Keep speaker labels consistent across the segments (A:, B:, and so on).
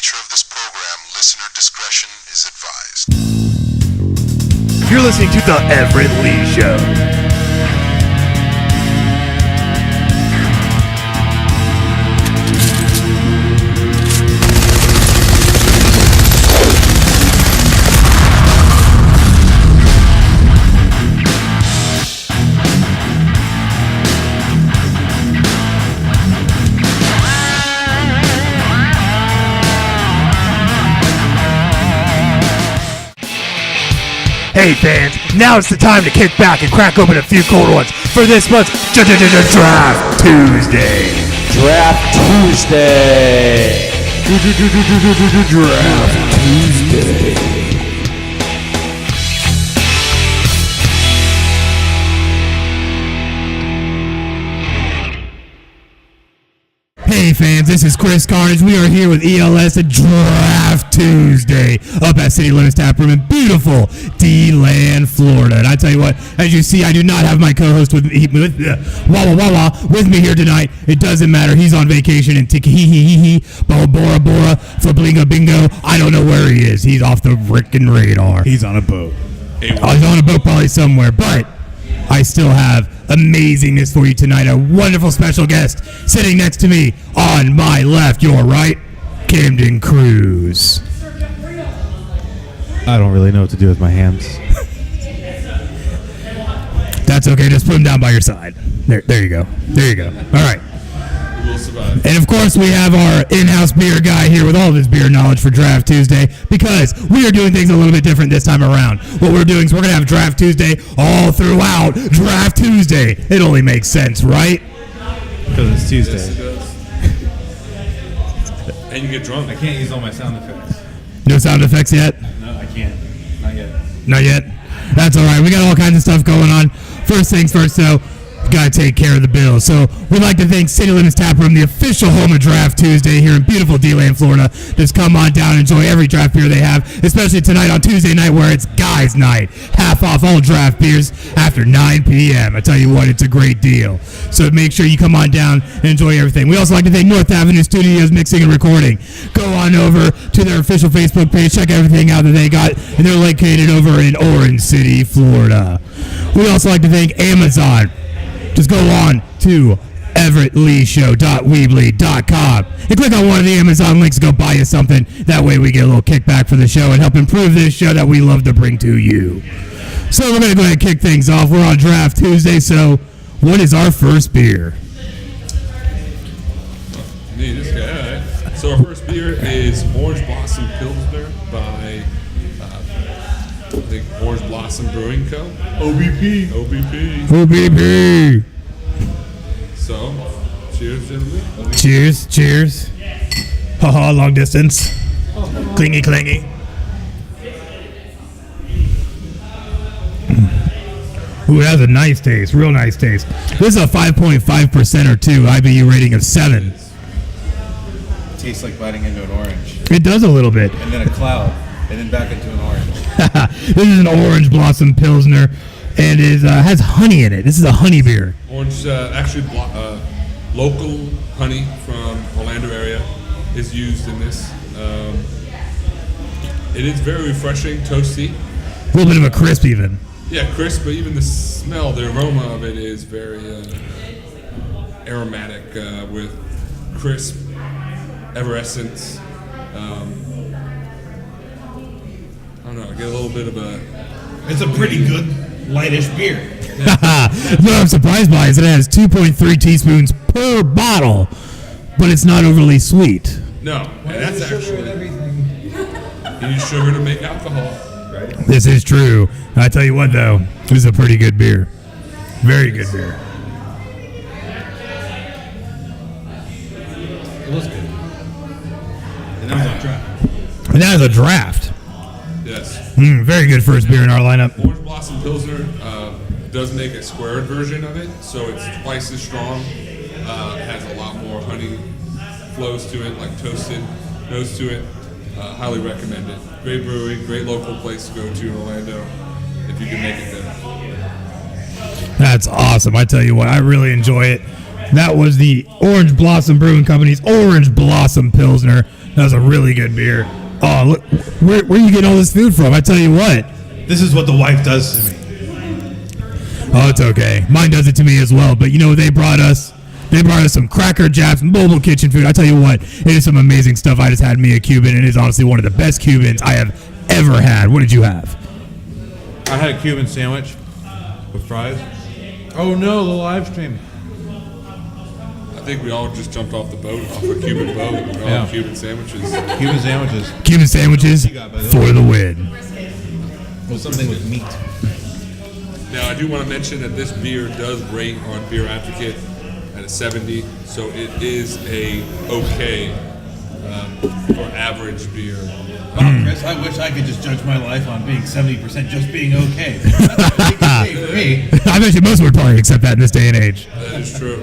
A: nature of this program, listener discretion is advised.
B: You're listening to the Everett Lee Show. Hey fans, now it's the time to kick back and crack open a few cold ones for this month's Draft Tuesday.
C: Draft Tuesday.
B: Draft Tuesday. Hey fans, this is Chris Carnage. We are here with ELS Draft Tuesday up at City Limits Tap Room in beautiful D-Land, Florida. And I tell you what, as you see, I do not have my co-host with me here tonight. It doesn't matter. He's on vacation in Bora Bora for Blinga Bingo. I don't know where he is. He's off the frickin' radar.
D: He's on a boat.
B: He's on a boat probably somewhere, but I still have amazingness for you tonight. A wonderful special guest sitting next to me on my left, your right, Camden Cruz.
D: I don't really know what to do with my hands.
B: That's okay. Just put them down by your side. There you go. There you go. All right.
E: We'll survive.
B: And of course, we have our in-house beer guy here with all of his beer knowledge for Draft Tuesday, because we are doing things a little bit different this time around. What we're doing is we're going to have Draft Tuesday all throughout Draft Tuesday. It only makes sense, right?
D: Because it's Tuesday.
E: Yes, it does. And you get drunk.
D: I can't use all my sound effects.
B: No sound effects yet?
D: No, I can't. Not yet.
B: Not yet? That's all right. We got all kinds of stuff going on. First things first, though. Got to take care of the bills. So we'd like to thank City Limits Tap Room, the official home of Draft Tuesday here in beautiful D-Land, Florida. Just come on down and enjoy every draft beer they have, especially tonight on Tuesday night where it's guys night. Half off all draft beers after 9 p.m. I tell you what, it's a great deal. So make sure you come on down and enjoy everything. We also like to thank North Avenue Studios Mixing and Recording. Go on over to their official Facebook page, check everything out that they got, and they're located over in Orange City, Florida. We also like to thank Amazon. Just go on to everettleeshow.weebly.com and click on one of the Amazon links to go buy you something. That way we get a little kickback for the show and help improve this show that we love to bring to you. So we're going to go ahead and kick things off. We're on Draft Tuesday, so what is our first beer?
E: So our first beer is Orange Blossom Pilsner by the Orange Blossom Brewing Co. OBP.
B: OBP.
E: So, cheers, gentlemen.
B: Cheers. Ha long distance. Clingy. Ooh, it has a nice taste, real nice taste. This is a 5.5% or 2 IBU rating of 7.
D: It tastes like biting into an orange.
B: It does a little bit.
D: And then a cloud. And then back into an orange.
B: This is an Orange Blossom Pilsner, and it has honey in it. This is a honey beer.
E: Orange, local honey from Orlando area is used in this. It is very refreshing, toasty.
B: A little bit of a crisp even.
E: Yeah, crisp, but even the smell, the aroma of it is very aromatic with crisp effervescence. I don't know, I get a little bit of a...
D: It's a pretty good, lightish beer.
B: What I'm surprised by is that it has 2.3 teaspoons per bottle, but it's not overly sweet.
E: No, and that's actually... You use sugar to make alcohol.
D: Right.
B: This is true. I tell you what, though, this is a pretty good beer. Very good beer.
D: It was good. And that was on draft.
B: And that is a draft.
E: Yes.
B: Very good first beer in our lineup.
E: Orange Blossom Pilsner does make a squared version of it, so it's twice as strong. Has a lot more honey flows to it, like toasted nose to it. Highly recommend it. Great brewery, great local place to go to in Orlando if you can make it there.
B: That's awesome. I tell you what, I really enjoy it. That was the Orange Blossom Brewing Company's Orange Blossom Pilsner. That was a really good beer. Oh, look, where are you getting all this food from? I tell you what.
D: This is what the wife does to me.
B: Oh, it's okay. Mine does it to me as well. But you know, they brought us some Cracker Jacks, mobile kitchen food. I tell you what, it is some amazing stuff. I just had me a Cuban, and it is honestly one of the best Cubans I have ever had. What did you have?
D: I had a Cuban sandwich with fries. Oh no, the live stream.
E: I think we all just jumped off the boat, off a Cuban boat. We all had Cuban sandwiches.
D: Cuban sandwiches.
B: Cuban sandwiches for the win.
D: Well, something with meat.
E: Now, I do want to mention that this beer does rate on Beer Advocate at a 70, so it is a okay for average beer.
D: Wow, Chris, I wish I could just judge my life on being 70% just being okay. That's a big day for me.
B: I bet you most would probably accept that in this day and age.
E: That is true.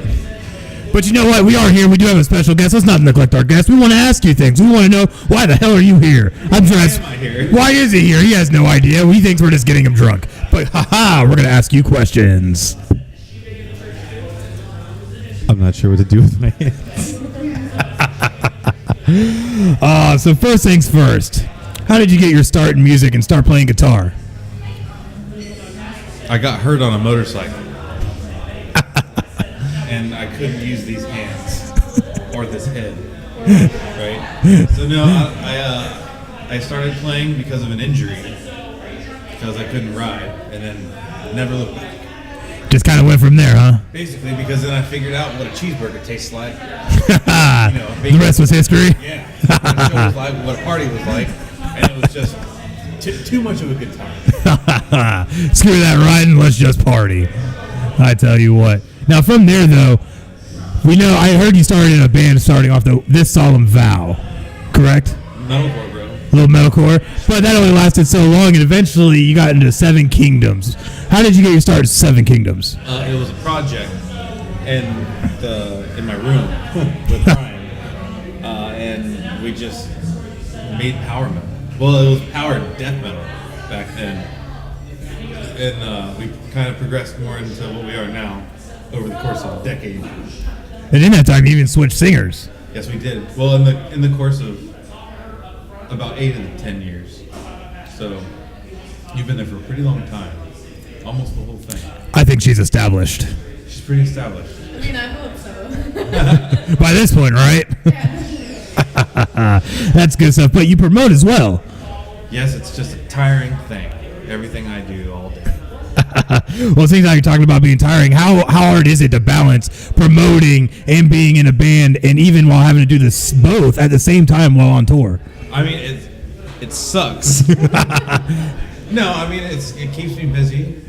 B: But you know what? We are here. We do have a special guest. Let's not neglect our guest. We want to ask you things. We want to know, why the hell are you here? I'm dressed.
D: Why am I here?
B: Why is he here? He has no idea. He thinks we're just getting him drunk. But we're going to ask you questions.
D: I'm not sure what to do with my hands.
B: So first things first. How did you get your start in music and start playing guitar?
D: I got hurt on a motorcycle. And I couldn't use these hands or this head, right? So no, I started playing because of an injury, because I couldn't ride, and then never looked back.
B: Just kind of went from there, huh?
D: Basically, because then I figured out what a cheeseburger tastes like.
B: The rest was history.
D: Yeah, what a show was like, what a party was like, and it was just too much of a good time.
B: Screw that riding, let's just party. I tell you what. Now from there though, we know I heard you started in a band starting off This Solemn Vow, correct?
D: Metalcore, bro.
B: A little metalcore, but that only lasted so long, and eventually you got into Seven Kingdoms. How did you get your start at Seven Kingdoms?
D: It was a project in my room with Brian, and we just made power metal. Well, it was power death metal back then, and we kind of progressed more into what we are now over the course of a decade.
B: And in that time, you even switched singers.
D: Yes, we did. Well, in the course of about 8 of the 10 years. So you've been there for a pretty long time, almost the whole thing.
B: I think she's established.
D: She's pretty established.
F: I mean, I hope so.
B: By this point, right?
F: Yeah.
B: That's good stuff. But you promote as well.
D: Yes, it's just a tiring thing. Everything I do all day.
B: Well, it seems like you're talking about being tiring. How hard is it to balance promoting and being in a band, and even while having to do this both at the same time while on tour?
D: I mean, it sucks. No, I mean, it keeps me busy.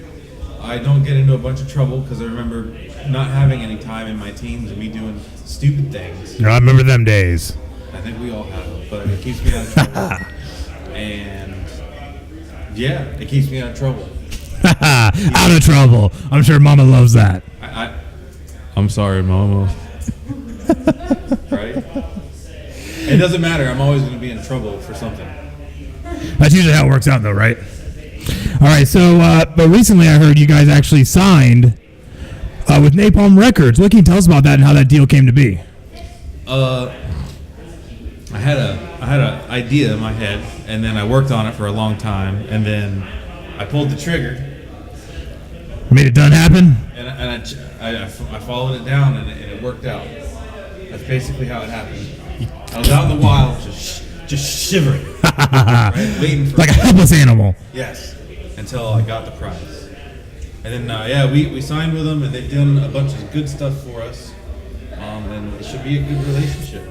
D: I don't get into a bunch of trouble because I remember not having any time in my teens and me doing stupid things.
B: I remember them days.
D: I think we all have them, but it keeps me out of trouble. And yeah, it keeps me out of trouble.
B: Out of trouble. I'm sure Mama loves that.
D: I'm sorry, Mama. Right? It doesn't matter. I'm always going to be in trouble for something.
B: That's usually how it works out, though, right? All right. So, but recently I heard you guys actually signed with Napalm Records. What can you tell us about that and how that deal came to be?
D: I had an idea in my head, and then I worked on it for a long time, and then I pulled the trigger.
B: Made it done happen?
D: And I followed it down, and it worked out. That's basically how it happened. I was out in the wild, just shivering, right? Waiting for
B: Like a helpless animal.
D: Yes, until I got the prize. And then, we signed with them, and they've done a bunch of good stuff for us. And it should be a good relationship.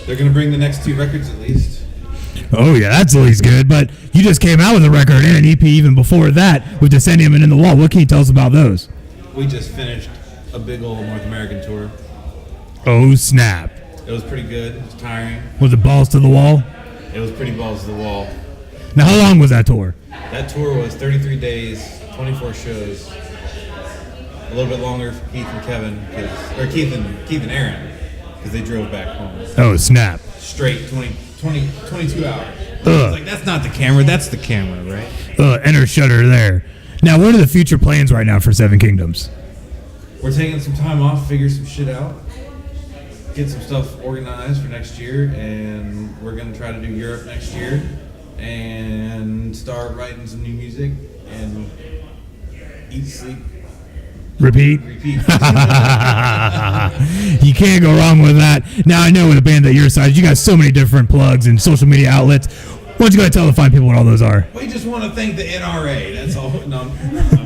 D: They're going to bring the next 2 records at least.
B: Oh, yeah, that's always good. But you just came out with a record and an EP even before that with Decennium and In the Wall. What can you tell us about those?
D: We just finished a big old North American tour.
B: Oh, snap.
D: It was pretty good. It was tiring.
B: Was it balls to the wall?
D: It was pretty balls to the wall.
B: Now, how long was that tour?
D: That tour was 33 days, 24 shows. A little bit longer for Keith and Kevin, Keith and Aaron, because they drove back home.
B: Oh, snap.
D: Straight 22 hours.
B: Ugh.
D: It's like, that's not the camera, that's the camera, right?
B: Enter shutter there. Now, what are the future plans right now for Seven Kingdoms?
D: We're taking some time off, figure some shit out. get some stuff organized for next year, and we're gonna try to do Europe next year, and start writing some new music, and eat, sleep,
B: Repeat.
D: repeat.
B: You can't go wrong with that. Now, I know with a band that your size, you got so many different plugs and social media outlets. Why don't you go ahead and tell the fine people what all those are?
D: We just want to thank the NRA. That's all. No, I'm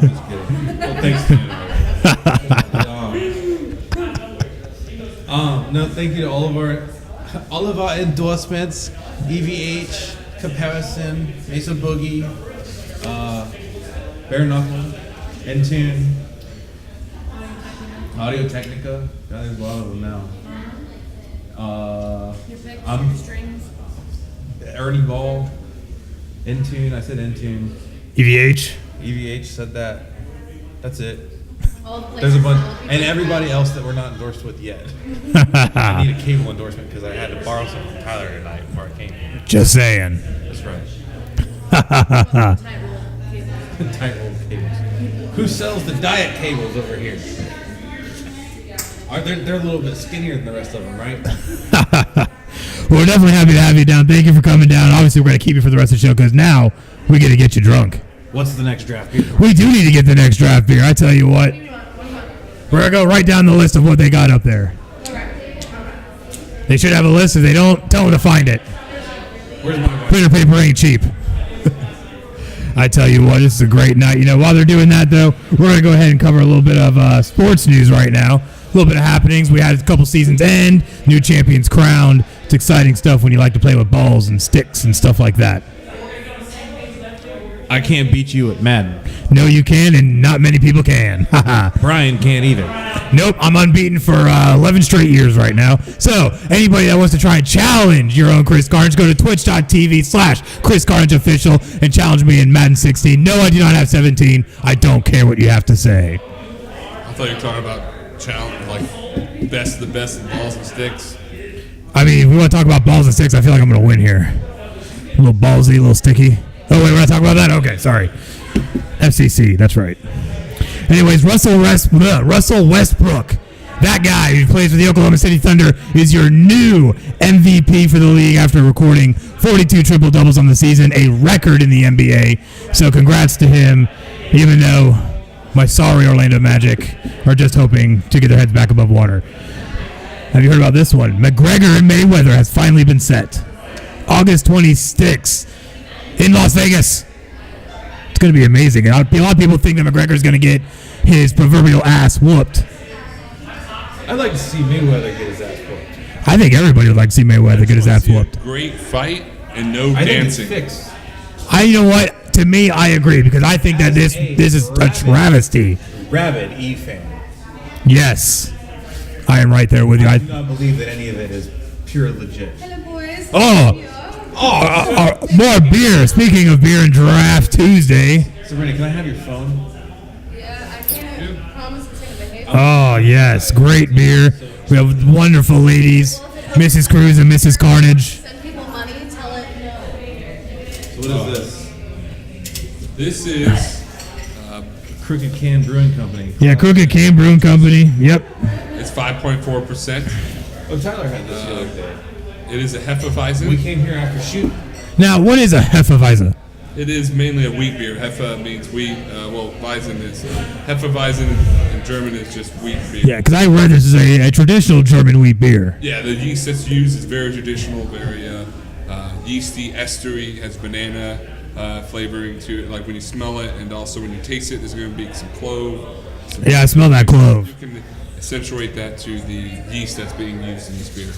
D: just kidding. Well, thanks to the NRA. No, thank you to all of our endorsements: EVH, Comparison, Mesa Boogie, Bare Knuckle, Entune, Audio Technica. God, there's a lot of them now.
F: Your big
D: I'm-
F: strings.
D: Ernie Ball, Entune. I said Entune.
B: EVH.
D: EVH said that. That's it.
F: All the
D: There's a
F: places
D: bunch,
F: all the people
D: and
F: you
D: everybody
F: know.
D: else that we're not endorsed with yet. I need a cable endorsement because I had to borrow some from Tyler tonight before I came.
B: Just saying.
D: That's right.
F: Tightrope cables.
D: Tightrope cables. Who sells the diet cables over here? They're a little bit skinnier than the rest of them, right?
B: Well, we're definitely happy to have you down. Thank you for coming down. Obviously, we're going to keep you for the rest of the show because now we get to get you drunk.
D: What's the next draft beer?
B: We do need to get the next draft beer. I tell you what.
F: What do you want? What do you want?
B: We're going to go right down the list of what they got up there.
F: Okay.
B: They should have a list. If they don't, tell them to find it.
D: Where's my wife?
B: Printer paper ain't cheap. I tell you what, this is a great night. You know, while they're doing that, though, we're going to go ahead and cover a little bit of sports news right now. A little bit of happenings. We had a couple seasons end, new champions crowned. It's exciting stuff when you like to play with balls and sticks and stuff like that.
D: I can't beat you at Madden.
B: No, you can, and not many people can.
D: Brian can't either.
B: Nope, I'm unbeaten for 11 straight years right now. So, anybody that wants to try and challenge your own Chris Carnage, go to twitch.tv/Chris Carnage Official and challenge me in Madden 16. No, I do not have 17. I don't care what you have to say.
E: I thought you were talking about challenge, like the best in balls and sticks.
B: I mean, if we want to talk about balls and sticks, I feel like I'm going to win here. A little ballsy, a little sticky. Oh, wait, we're not talking about that? Okay, sorry. FCC, that's right. Anyways, Russell Westbrook, that guy who plays for the Oklahoma City Thunder, is your new MVP for the league after recording 42 triple-doubles on the season, a record in the NBA. So congrats to him, even though my sorry Orlando Magic are just hoping to get their heads back above water. Have you heard about this one? McGregor and Mayweather has finally been set. August 26th in Las Vegas. It's going to be amazing. A lot of people think that McGregor's going to get his proverbial ass whooped.
D: I'd like to see Mayweather get his ass whooped.
B: I think everybody would like to see Mayweather get his ass
E: See a
B: whooped.
E: Great fight and no
D: I think it's
E: dancing.
D: fixed.
B: You know what? To me, I agree because I think that this is a travesty.
D: Rabid E fan.
B: Yes, I am right there with you.
D: I do not believe that any of it is pure legit.
F: Hello, boys.
B: Oh. More beer. Speaking of beer and Draft Tuesday.
D: Sabrina, can I have your phone?
F: Yeah, I can't promise it's going to behave.
B: Oh, yes. Great beer. We have wonderful ladies, Mrs. Cruz and Mrs. Carnage.
F: Send people money, tell it no.
D: So what is this?
E: This is
D: Crooked Can Brewing Company.
B: Yeah, Crooked Can Brewing Company. Yep.
E: it's 5.4%.
D: Oh, Tyler had this the other day.
E: It is a Hefeweizen.
D: We came here after shoot.
B: Now, what is a Hefeweizen?
E: It is mainly a wheat beer. Hefe means wheat. Weizen is Hefeweizen in German is just wheat beer.
B: Yeah, because I read this is a traditional German wheat beer.
E: Yeah, the yeast that's used is very traditional, very yeasty, estery, has banana flavoring to it. Like when you smell it, and also when you taste it, there's going to be some clove.
B: Yeah, I smell that clove.
E: You can accentuate that to the yeast that's being used in this beer.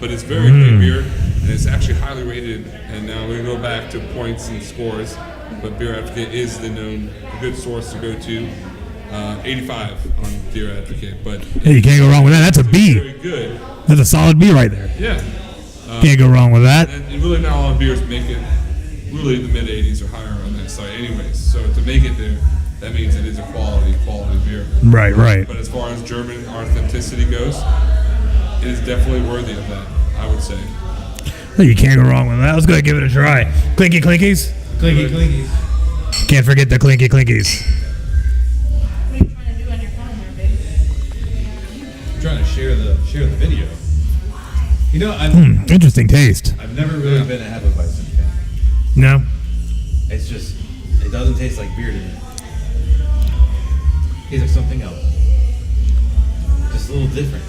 E: But it's very good beer, and it's actually highly rated. And now we're going to go back to points and scores, but Beer Advocate is the known good source to go to. 85 on Beer Advocate, but
B: Hey, you can't go wrong with that. That's a B.
E: very good.
B: That's a solid B right there.
E: Yeah.
B: Can't go wrong with that.
E: And really not a lot of beers make it really the mid 80s or higher on that side anyways. So to make it there, that means it is a quality beer.
B: Right, right.
E: But as far as German authenticity goes, it is definitely worthy of that, I would say.
B: You can't go wrong with that. Let's go ahead and give it a try. Clinky clinkies.
D: Clinky clinkies.
B: Can't forget the clinky clinkies.
F: What are you trying to do on your phone there, babe?
D: I'm trying to share the share the video. You know,
B: Interesting taste.
D: I've never really been a Hefeweizen fan.
B: No?
D: It's just, it doesn't taste like beer to me. Tastes like something else. Just a little different.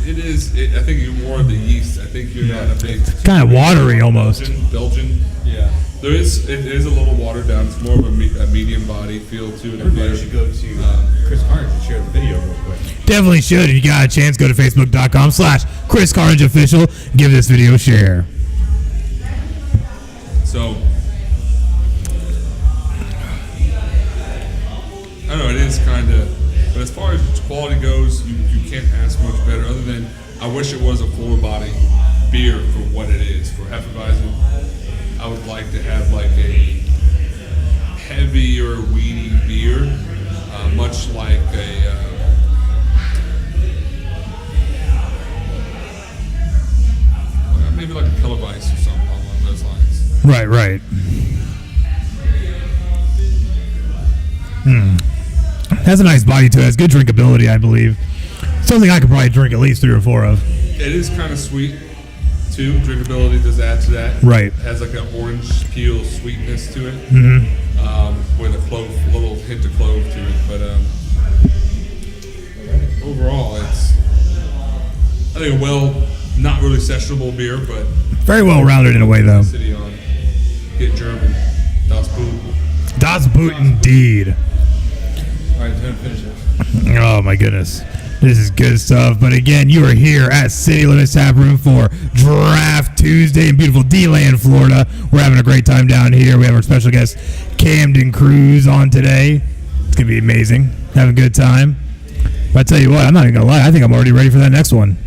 E: It is. I think you're more of the yeast. I think you're not a big.
B: Kind of watery almost.
E: Belgian.
D: Yeah.
E: It is a little watered down. It's more of a medium body feel to it.
D: Everybody should go to Chris Carnage and share the video real quick.
B: Definitely should. If you got a chance, go to facebook.com/Chris Carnage Official. Give this video a share.
E: So, I don't know, it is kind of, but as far as quality goes, you can't ask much better other than I wish it was a fuller body beer for what it is. For Hefeweizen, I would like to have like a heavier, weedy beer, much like a maybe like a Kellerweiss or something along those lines.
B: Right. Has a nice body to it. Has good drinkability, I believe. Something I could probably drink at least 3 or 4 of.
E: It is kind of sweet, too. Drinkability does add to that.
B: Right.
E: It has like an orange peel sweetness to it, with a little hint of clove to it. But overall, it's I think not really sessionable beer, but
B: Very well rounded in a way, though.
E: city on get German. Das Boot.
B: Das Boot indeed.
D: All right, time to finish it.
B: Oh my goodness. This is good stuff. But again, you are here at City Limits Tap Room for Draft Tuesday in beautiful D-Land, Florida. We're having a great time down here. We have our special guest, Camden Cruz, on today. It's going to be amazing. Have a good time. But I tell you what, I'm not even going to lie. I think I'm already ready for that next one.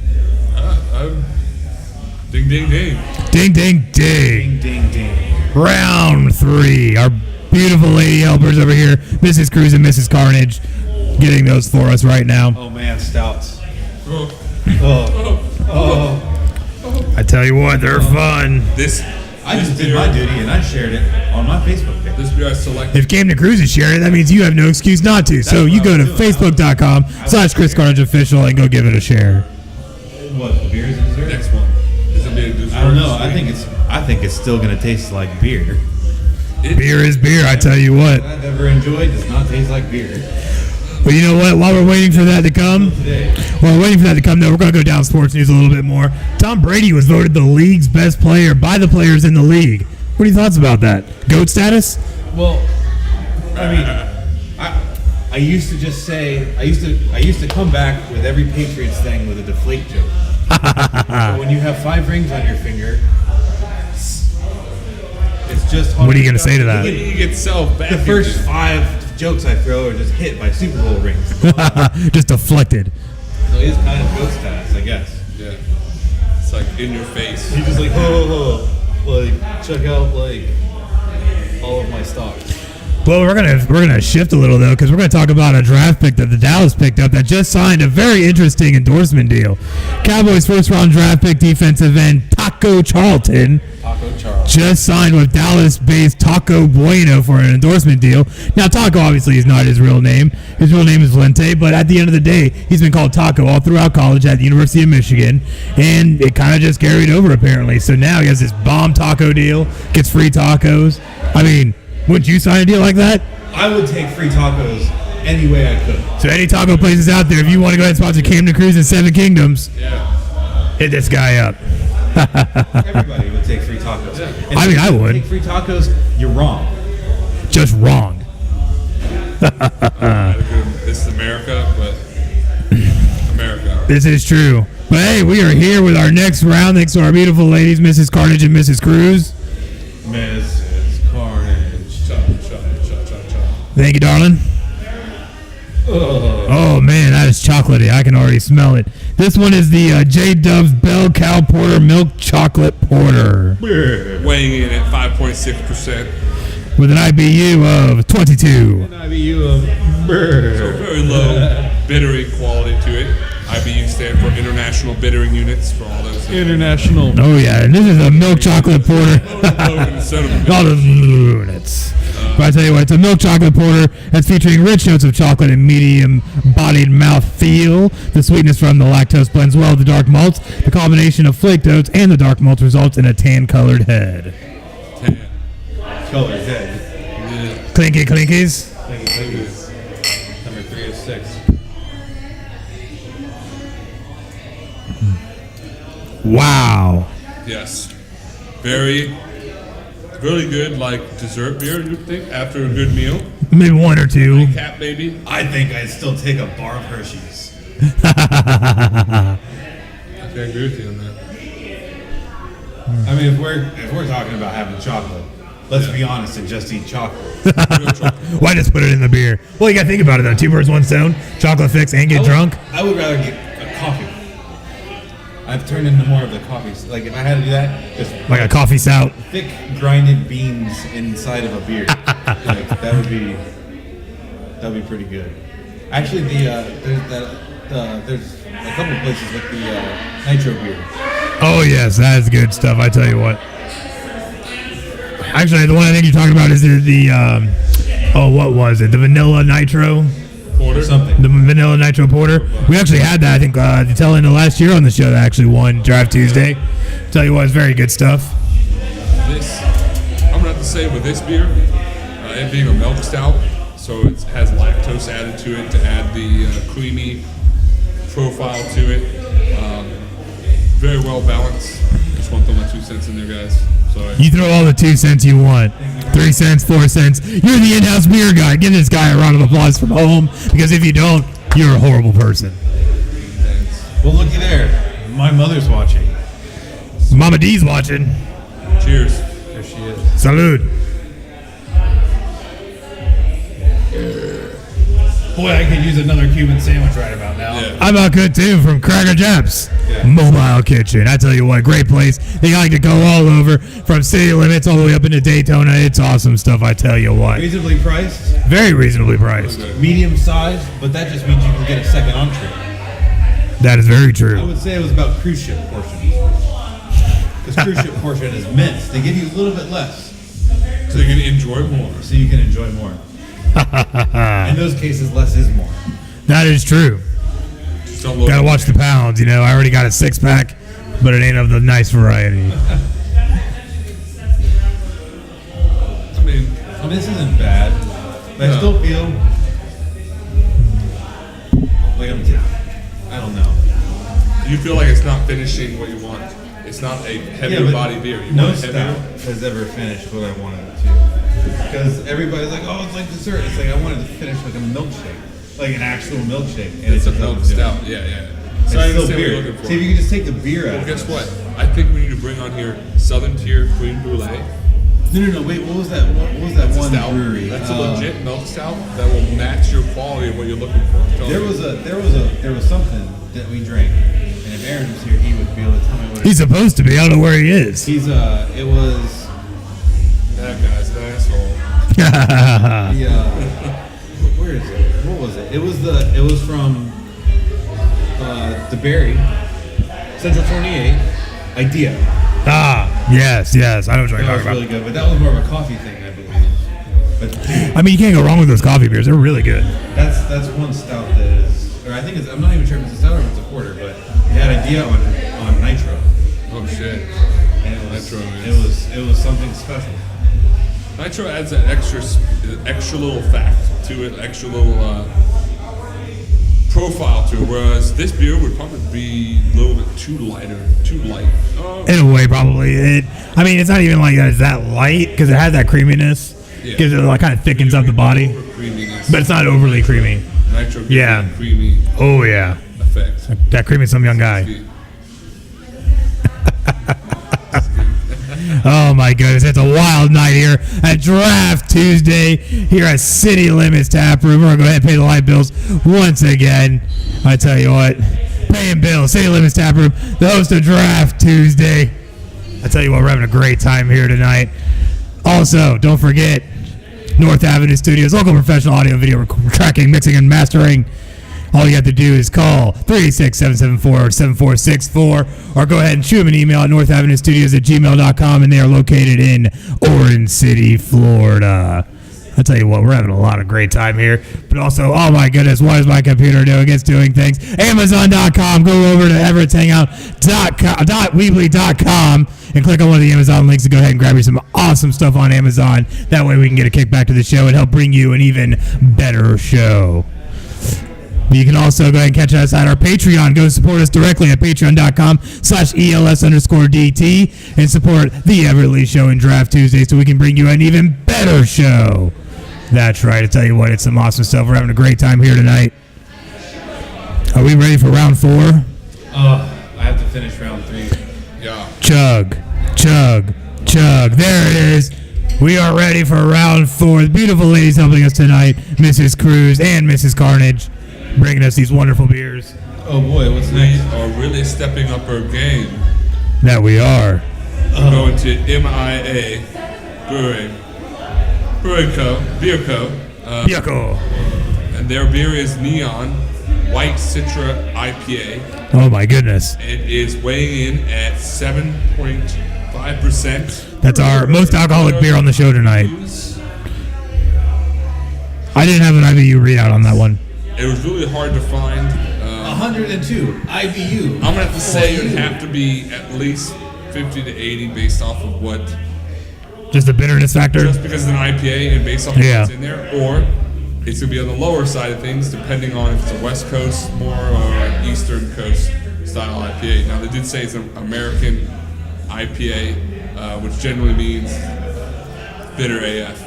E: Ding, ding, ding.
B: Ding, ding, ding.
D: Ding, ding, ding.
B: Round 3. Our beautiful lady helpers over here, Mrs. Cruz and Mrs. Carnage, getting those for us right now.
D: Oh man, stouts.
E: Oh.
B: I tell you what, they're fun.
D: I just did my duty and I shared it on my Facebook page.
E: This beer I selected.
B: If Camden Cruz is sharing it, that means you have no excuse not to. So you go to facebook.com/Chris Carnage Official and go give it a share.
D: What, the beer is a dessert?
E: Next one. Is it beer dessert?
D: I don't know. I think it's still gonna taste like beer.
B: Beer is beer, I tell you what.
D: I've ever enjoyed does not taste like beer.
B: But you know what? While we're waiting for that to come,
D: Today.
B: though, we're going to go down sports news a little bit more. Tom Brady was voted the league's best player by the players in the league. What are your thoughts about that? GOAT status?
D: Well, I mean, I used to just say I used to come back with every Patriots thing with a deflate joke. But when you have 5 rings on your finger, it's just hard.
B: What are you going to say to that?
E: You get self-back.
D: The first 5 jokes I throw are just hit by Super Bowl rings.
B: Just deflected.
D: So it is kind of GOAT status, I guess.
E: Yeah. It's like in your face.
D: You just like, like check out like all of my stocks.
B: Well, we're gonna shift a little though, because we're gonna talk about a draft pick that the Dallas picked up that just signed a very interesting endorsement deal. Cowboys' first-round draft pick defensive end Taco Charlton just signed with Dallas-based Taco Bueno for an endorsement deal. Now, Taco obviously is not his real name. His real name is Valente, but at the end of the day, he's been called Taco all throughout college at the University of Michigan, and it kind of just carried over apparently. So now he has this bomb taco deal, gets free tacos. I mean, wouldn't you sign a deal like that?
D: I would take free tacos any way I could.
B: So any taco places out there, if you want to go ahead and sponsor Camden Cruz and 7 Kingdoms, hit this guy up.
D: Everybody would take free tacos. And
B: I mean,
D: if
B: I
D: you
B: would.
D: take free tacos, you're wrong.
B: Just wrong.
E: This is America, but America.
B: This is true. But hey, we are here with our next round thanks to our beautiful ladies, Mrs. Carnage and Mrs. Cruz.
D: Mrs. Carnage.
E: Cha, cha, cha, cha, cha.
B: Thank you, darling. Oh man, that is chocolatey. I can already smell it. This one is the J Dubs Bell Cow Porter Milk Chocolate Porter
E: Weighing in at 5.6%.
B: with an IBU of 22.
D: IBU of
E: So very low bittering quality to it. IBU stand for International Bittering Units for all those.
D: International.
B: Oh yeah, and this is a milk chocolate porter.
E: Instead of
B: All the units. But I tell you what, it's a milk chocolate porter that's featuring rich notes of chocolate and medium-bodied mouth feel. The sweetness from the lactose blends well with the dark malts. The combination of flaked oats and the dark malts results in a tan-colored head.
D: Colored head.
E: Yeah.
B: Clinky clinkies.
D: Thank you. Number 3 is 6.
B: Wow.
E: Yes. Very, really good, like dessert beer, you'd think, after a good meal.
B: Maybe one or two.
E: Cat baby.
D: I think I'd still take a bar of Hershey's.
E: I can agree with you on that.
D: I mean, if we're talking about having chocolate, let's be honest and just eat chocolate.
E: Real chocolate.
B: Why just put it in the beer? Well, you gotta think about it though. 2 birds, 1 stone. Chocolate fix and get drunk.
D: I would rather get a coffee. I've turned into more of the coffees. Like if I had to do that, just
B: Like a coffee stout.
D: thick grinded beans inside of a beer. Like, that would be pretty good. Actually, there's a couple of places with the nitro beer.
B: Oh yes, that is good stuff. I tell you what. Actually, the one I think you're talking about is the what was it? The vanilla nitro.
E: Porter.
D: Something.
B: The vanilla nitro porter. We actually had that, I think, the tail end of last year on the show that actually won Draft Tuesday. Tell you what, it's very good stuff.
E: This, I'm gonna have to say with this beer, it being a milk stout, so it has lactose added to it to add the creamy profile to it. Very well balanced. Just want to throw my 2 cents in there, guys. Sorry.
B: You throw all the 2 cents you want. 3 cents, 4 cents. You're the in-house beer guy. Give this guy a round of applause from home, because if you don't, you're a horrible person.
D: Well, looky there. My mother's watching.
B: Mama D's watching.
E: Cheers.
D: There she is.
B: Salud.
D: Boy, I could use another Cuban sandwich right about now.
E: Yeah.
B: I'm about good too from Cracker Jacks.
D: Yeah.
B: Mobile Kitchen. I tell you what, great place. They like to go all over from city limits all the way up into Daytona. It's awesome stuff, I tell you what.
D: Reasonably priced,
B: Very reasonably priced.
D: medium size, but that just means you can get a second entree.
B: That is very
D: I
B: true.
D: would say it was about cruise ship portions. Because cruise ship portion is mint. They give you a little bit less,
E: So you can enjoy more.
D: so you can enjoy more. In those cases, less is more.
B: That is true.
E: Just don't look
B: Gotta watch the pounds, you know. I already got a 6-pack, but it ain't of the nice variety.
E: I mean,
D: This isn't bad, but I still feel like I don't know.
E: you feel like it's not finishing what you want. It's not a heavier
D: but
E: body beer. You
D: no
E: want a
D: stout
E: heavier.
D: has ever finished what I wanted it to. Because everybody's like, oh, it's like dessert. It's like I wanted to finish like a milkshake, like an actual milkshake. And
E: It's a
D: just
E: milk
D: doesn't do it.
E: stout. Yeah, yeah.
D: It's
E: So I
D: still
E: understand what
D: beer.
E: you're looking for.
D: See if you can just take the beer out.
E: Well,
D: of
E: guess
D: this.
E: what? I think we need to bring on here Southern Tier Cream Brulee.
D: No. Wait, what was that? What was that
E: That's a
D: one
E: stout.
D: brewery?
E: That's a legit milk stout that will match your quality of what you're looking for. I'm telling
D: There
E: you.
D: was something that we drank, and if Aaron was here, he would be able to tell me what it
B: He's supposed to be. I don't know where he is.
D: It was
E: That guy's an asshole.
D: where is it? What was it? It was from the Berry, Central 28, Idea.
B: Yes. I know what you're
D: That
B: talking
D: was
B: about.
D: really good, but that was more of a coffee thing, I believe. But
B: I mean, you can't go wrong with those coffee beers. They're really good.
D: that's one stout that is, or I think it's, I'm not even sure if it's a stout or if it's a porter, but it had Idea on nitro,
E: Oh shit.
D: and it was
E: Nitro
D: it was something special.
E: Nitro adds an extra little fact to it, extra little profile to it. Whereas this beer would probably be a little bit too light.
B: In a way, probably. I mean, it's not even like that. It's that light because it has that creaminess.
E: Yeah.
B: Gives it like kind of thickens up the body,
E: Creaminess.
B: but it's not overly creamy.
E: Nitro gives
B: Yeah.
E: it a creamy
B: Oh yeah,
E: effect.
B: that creamy some young guy. Oh my goodness, it's a wild night here at Draft Tuesday here at City Limits Tap Room. We're gonna go ahead and pay the light bills once again. I tell you what, paying bills, City Limits Tap Room, the host of Draft Tuesday. I tell you what, we're having a great time here tonight. Also, don't forget North Avenue Studios, local professional audio and video tracking, mixing, and mastering. All you have to do is call 386-774-7464 or go ahead and shoot them an email at northavenuestudios@gmail.com, and they are located in Orange City, Florida. I tell you what, we're having a lot of great time here. But also, oh my goodness, what is my computer doing? It's doing things. Amazon.com. Go over to everetthangout.weebly.com and click on one of the Amazon links and go ahead and grab you some awesome stuff on Amazon. That way we can get a kickback to the show and help bring you an even better show. You can also go ahead and catch us at our Patreon. Go support us directly at patreon.com/ELS_DT and support the Everett Lee Show and Draft Tuesday so we can bring you an even better show. That's right. I tell you what, it's some awesome stuff. We're having a great time here tonight. Are we ready for round 4?
D: I have to finish round 3.
E: Yeah.
B: Chug, chug, chug. There it is. We are ready for round 4. The beautiful ladies helping us tonight, Mrs. Cruz and Mrs. Carnage, bringing us these wonderful beers.
D: Oh boy, what's
E: We
D: next?
E: are really stepping up our game.
B: That we are.
E: We're going to MIA Brewing Co. Beer Co.
B: Yucko.
E: And their beer is Neon White Citra IPA.
B: Oh my goodness.
E: It is weighing in at 7.5%.
B: That's our most alcoholic beer on the show tonight. I didn't have an IBU readout on that one.
E: It was really hard to find.
D: 102 IBU.
E: I'm gonna have to say it would have to be at least 50 to 80 based off of what,
B: Just the bitterness factor.
E: just because it's an IPA and based off of
B: Yeah.
E: what's in there, or it's gonna be on the lower side of things depending on if it's a West Coast more or an Eastern Coast style IPA. Now they did say it's an American IPA, which generally means bitter AF.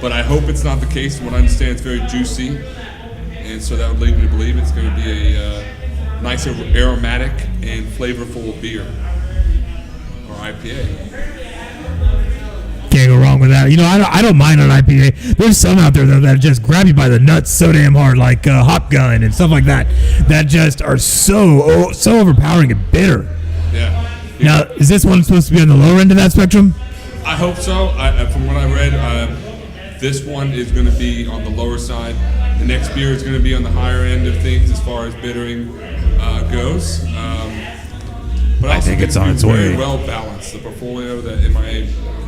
E: But I hope it's not the case. From what I understand, it's very juicy, and so that would lead me to believe it's going to be a nice aromatic and flavorful beer or IPA.
B: Can't go wrong with that. You know, I don't mind an IPA. There's some out there though that just grab you by the nuts so damn hard, like Hop Gun and stuff like that, that just are so overpowering and bitter.
E: Yeah.
B: Now, is this one supposed to be on the lower end of that spectrum?
E: I hope so. From what I read, this one is going to be on the lower side. The next beer is going to be on the higher end of things as far as bittering goes. But I
B: think it's on its
E: very
B: way.
E: well balanced. The portfolio that MIA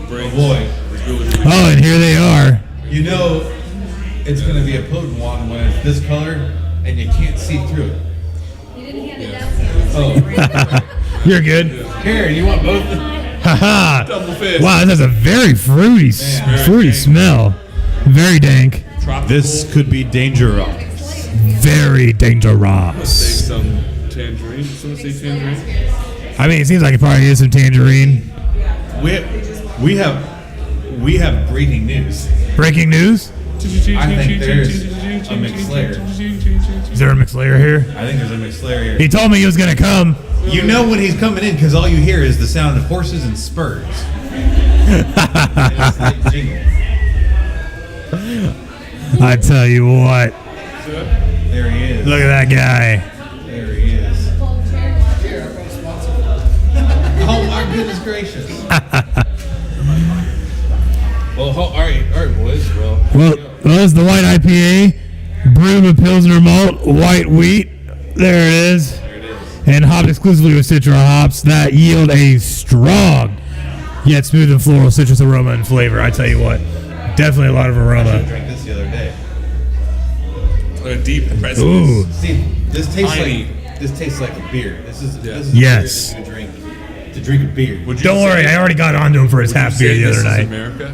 E: brings
D: Oh, boy.
E: is really, really
B: Oh, and here they are.
D: You know, it's going to be a potent one when it's this color and you can't see through it.
F: You didn't hand it down to me.
D: Oh,
B: You're good.
D: here, you want both?
B: Haha.
E: double fist.
B: Wow, this has a very fruity
E: Very dank.
B: smell. Very dank.
E: Tropical.
G: This could be dangerous.
B: Very
E: Say
B: dangerous.
E: some tangerine. Someone say tangerine?
B: I mean, it seems like it probably is some tangerine.
G: We have breaking news.
B: Breaking news?
D: I think there's a McSlayer.
B: Is there a McSlayer here?
G: I think there's a McSlayer here.
B: He told me he was going to come.
G: You know when he's coming in because all you hear is the sound of horses and spurs.
D: And it's like jingle.
B: I tell you what.
G: There he is.
B: Look at that guy.
G: There he is.
D: Oh my goodness gracious. Well, all right, boys.
B: Well, this is the white IPA, brewed with Pilsner malt, white wheat. There it is. And hopped exclusively with Citra hops that yield a strong, yet smooth and floral citrus aroma and flavor. I tell you what, definitely a lot of
G: I
B: aroma.
G: drank this the other day.
E: A deep presence.
B: Ooh,
G: See, this tastes
E: Tiny.
G: like a beer. This is
B: Yes.
G: a beer that you to drink a beer.
E: Would you
B: don't
E: say-
B: worry, I already got onto him for his
E: would you
B: half beer
E: say
B: the
E: this
B: other
E: is
B: night.
E: America?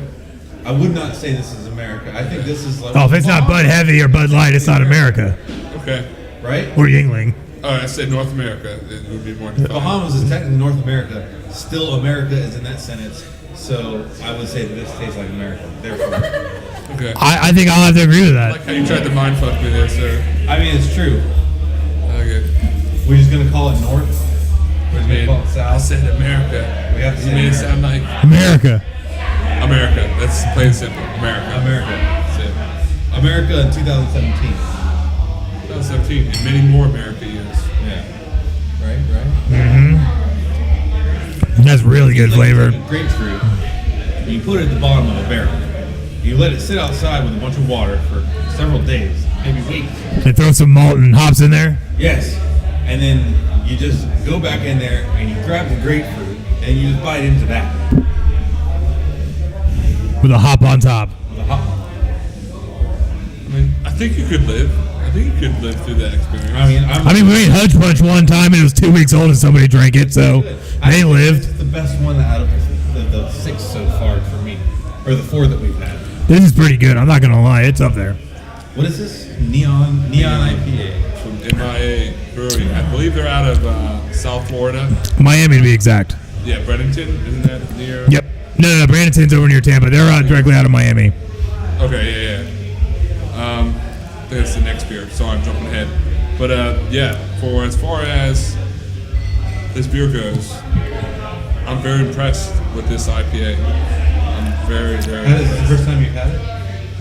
G: I would not say this is America. I think this is like
B: Oh, if it's not Bud Heavy or Bud Light, it's not America
E: Okay.
G: right?
B: or Yingling.
E: Oh, I said North America. It would be more defined.
G: Bahamas is technically North America. Still, America is in that sentence. So I would say that this tastes like America. Therefore,
E: Okay.
B: I think I'll have to agree with
E: I
B: that.
E: like how you tried to mind fuck me there, sir.
G: I mean, it's true.
E: Okay.
G: We're just gonna call it North. We're just gonna
E: Man,
G: call it
E: I
G: South.
E: said America.
G: We have to
E: You
G: say
E: made it
G: America.
E: sound like
B: America.
E: America. That's plain and simple. America.
G: America.
E: That's it.
G: America in 2017.
E: 2017 and many more America years.
G: Yeah. Right.
B: That's really good flavor.
G: Like grapefruit. You put it at the bottom of a barrel. You let it sit outside with a bunch of water for several days, maybe weeks.
B: They throw some malt and hops in there.
G: Yes. And then you just go back in there and you grab the grapefruit and you just bite into that.
B: With a hop on top.
G: With
E: I think you could live. I think you could live through that experience.
B: I mean, we made Hudge Punch one time, and it was 2 weeks old, and somebody drank it, so they lived.
G: It's the best one out of the 6 so far for me, or the 4 that we've had.
B: This is pretty good. I'm not gonna lie, it's up there.
G: What is this? Neon IPA.
E: From MIA Brewery. I believe they're out of South Florida.
B: Miami, to be exact.
E: Yeah, Bradenton, isn't that near?
B: Yep. No, Brandonton's over near Tampa. They're directly out of Miami.
E: Okay, yeah. I think that's the next beer. Sorry, I'm jumping ahead. But for as far as this beer goes, I'm very impressed with this IPA. I'm very, very
G: This is the
E: impressed.
G: first time you've had it?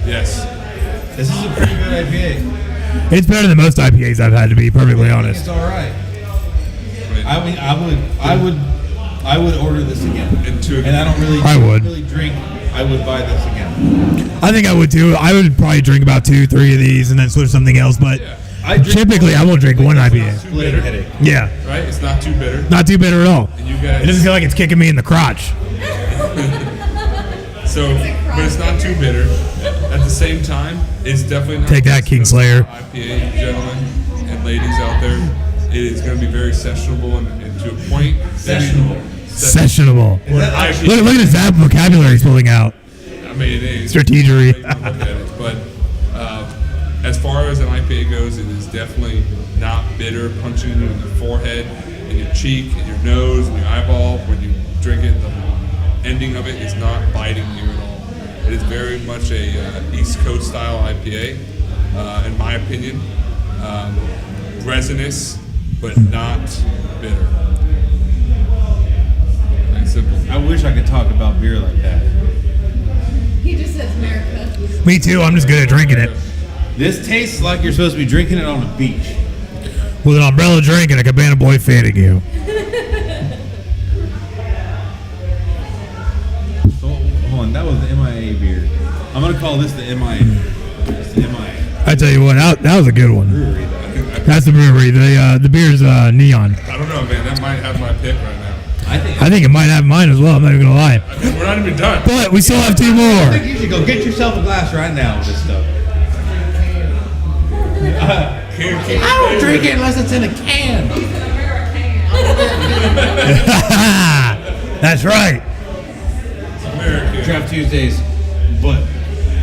E: Yes.
G: This is a pretty good IPA.
B: It's better than most IPAs I've had, to be perfectly honest.
G: It's all right. I would order this again. And I don't really,
B: I would.
G: really drink. I would buy this again.
B: I think I would too. I would probably drink about 2, 3 of these and then switch something else, but typically I will drink one IPA.
G: Split headache.
B: Yeah.
E: Right? It's not too bitter.
B: Not too bitter at all.
E: And you guys.
B: It doesn't feel like it's kicking me in the crotch.
E: So, but it's not too bitter. At the same time, it's definitely not.
B: Take that, Kingslayer.
E: IPA, gentlemen and ladies out there. It is going to be very sessionable and to a point.
G: Sessionable.
B: Sessionable.
E: Actually,
B: Look at his vocabulary he's pulling out.
E: I mean, it is.
B: Strategery.
E: Look at it. But as far as an IPA goes, it is definitely not bitter, punching you in the forehead, in your cheek, in your nose, in your eyeball. When you drink it, the ending of it is not biting you at all. It is very much a East Coast style IPA, in my opinion. Resinous, but not bitter. Very simple.
G: I wish I could talk about beer like that.
F: He just says America.
B: Me too. I'm just good at drinking it.
G: This tastes like you're supposed to be drinking it on a beach.
B: With an umbrella drink and a Cabana Boy fading you.
G: So, hold on, that was the MIA beer. I'm gonna call this the MIA. It's the MIA
B: I tell you what, that was a good one.
G: brewery though.
B: That's the brewery. The beer's Neon.
E: I don't know, man. That might have my pick right now.
B: I think it might have mine as well. I'm not even gonna lie.
E: We're not even done.
B: But we still have 2
G: I
B: more.
G: think you should go get yourself a glass right now with this stuff. I don't drink it unless it's in a can.
B: That's right.
E: American.
G: Draft Tuesdays, but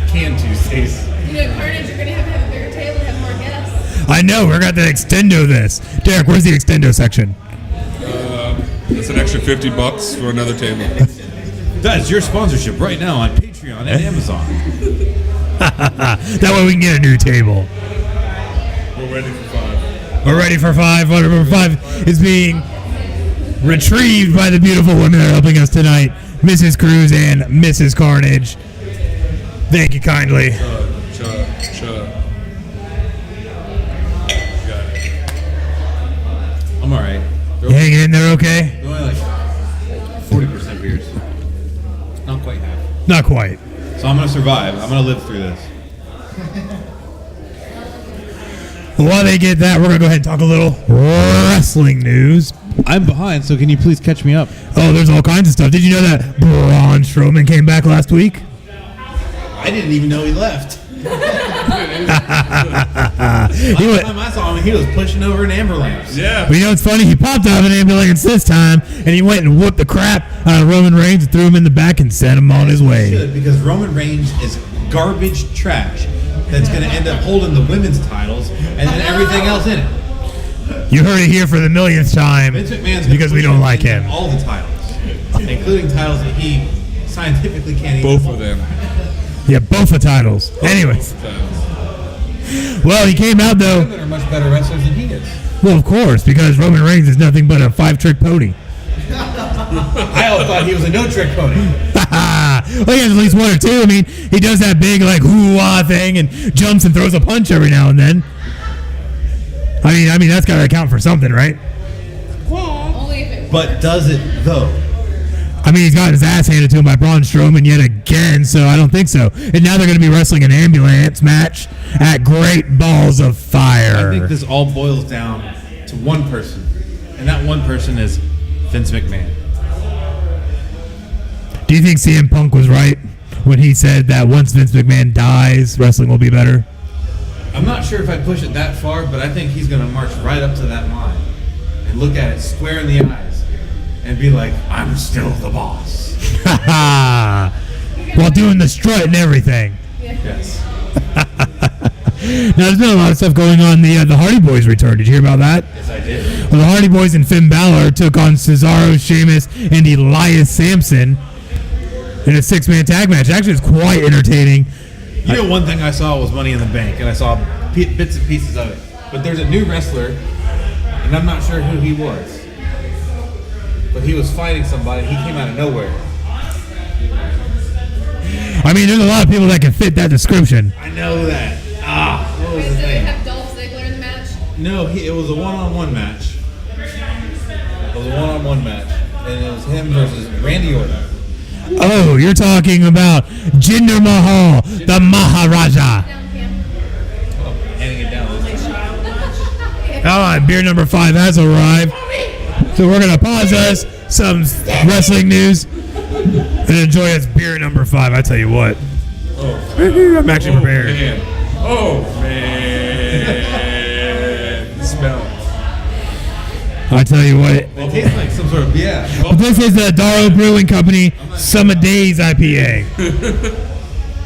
G: can Tuesdays.
F: You know, Carnage, you're going to have a bigger table and have more guests.
B: I know. We're gonna extendo this. Derrick, where's the extendo section?
E: That's an extra $50 for another table.
G: That's your sponsorship right now on Patreon and Amazon.
B: That way we can get a new table.
E: We're ready for 5.
B: We're ready for 5. Number 5 is being retrieved by the beautiful women that are helping us tonight, Mrs. Cruz and Mrs. Carnage. Thank you kindly.
E: Chug. Got it.
G: I'm all right.
B: You hanging in there okay?
G: Only like 40% beers. Not quite half.
B: Not quite.
G: So I'm gonna survive. I'm gonna live through this.
B: While they get that, we're going to go ahead and talk a little wrestling news.
G: I'm behind, so can you please catch me up?
B: Oh, there's all kinds of stuff. Did you know that Braun Strowman came back last week?
G: I didn't even know he left.
B: He
G: Last
B: went,
G: time I saw him, he was pushing over an ambulance.
E: Yeah.
B: but you know what's funny? He popped out of an ambulance this time, and he went and whooped the crap out of Roman Reigns and threw him in the back and sent him on his way.
G: Should, because Roman Reigns is garbage trash that's going to end up holding the women's titles and then everything else in it.
B: You heard it here for the millionth time
G: Vince McMahon's
B: because we don't like him.
G: all the titles, including titles that he scientifically can't even
E: Both
G: hold.
E: of them.
B: Yeah, both the titles. Anyways,
E: Titles.
B: well, he came out though.
G: Women are much better wrestlers than he is.
B: Well, of course, because Roman Reigns is nothing but a 5-trick pony.
G: I always thought he was a no-trick pony.
B: Well, he has at least 1 or 2. I mean, he does that big like hoo-ah thing and jumps and throws a punch every now and then. I mean that's got to account for something, right?
F: Only if it
G: But does it though?
B: I mean, he's got his ass handed to him by Braun Strowman yet again, so I don't think so. And now they're going to be wrestling an ambulance match at Great Balls of Fire.
G: I think this all boils down to one person, and that one person is Vince McMahon.
B: Do you think CM Punk was right when he said that once Vince McMahon dies, wrestling will be better?
G: I'm not sure if I push it that far, but I think he's going to march right up to that line and look at it square in the eyes and be like, I'm still the boss.
B: While doing the strut and everything.
G: Yes.
B: Now, there's been a lot of stuff going on. The Hardy Boys return. Did you hear about that?
G: Yes, I did.
B: Well, the Hardy Boys and Finn Balor took on Cesaro, Sheamus, and Elias Sampson in a 6-man tag match. Actually, it's quite entertaining.
G: You know, one thing I saw was Money in the Bank, and I saw bits and pieces of it. But there's a new wrestler, and I'm not sure who he was. But he was fighting somebody. He came out of nowhere.
B: I mean, there's a lot of people that can fit that description.
G: I know that. What was
F: Wait,
G: his
F: so they
G: name?
F: have Dolph Ziggler in the match?
G: No, it was a one-on-one match. It was a one-on-one match, and it was him versus Randy Orton.
B: Oh, you're talking about Jinder Mahal, the Maharaja.
F: Down, Cam.
G: Oh, handing it down.
B: All right, beer number 5 has arrived. So we're going to pause us, some wrestling news, and enjoy us beer number 5. I tell you what. I'm actually prepared.
E: Man. Oh, man. The smell.
B: I tell you what.
G: It tastes like some sort of,
B: Well, this is the Darrow Brewing Company Summer Days IPA.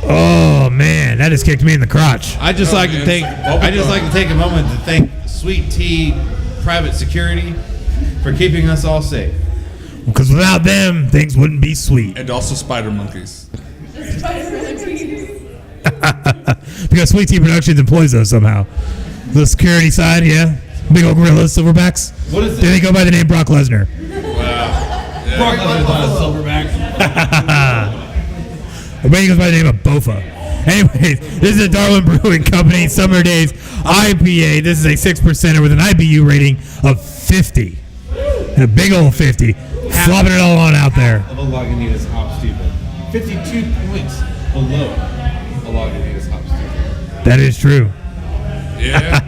B: Oh man, that just kicked me in the crotch.
G: I just like to take a moment to thank Sweet Tea Private Security for keeping us all safe.
B: Because without them, things wouldn't be sweet.
E: And also spider monkeys.
B: Because Sweet Tea Productions employs those somehow. The security side, yeah. Big old gorillas, silverbacks.
G: What is it?
B: They go by the name Brock Lesnar.
E: Wow.
G: Brock Lesnar's not a silverback.
B: Or maybe he goes by the name of Bofa. Anyways, this is the Darwin Brewing Company Summer Days IPA. This is a 6%er with an IBU rating of 50. And a big old 50. Flopping it all on out there.
G: Of a Lagunitas Hop Stupid. 52 points below a Lagunitas Hop Stupid.
B: That is true.
E: Yeah.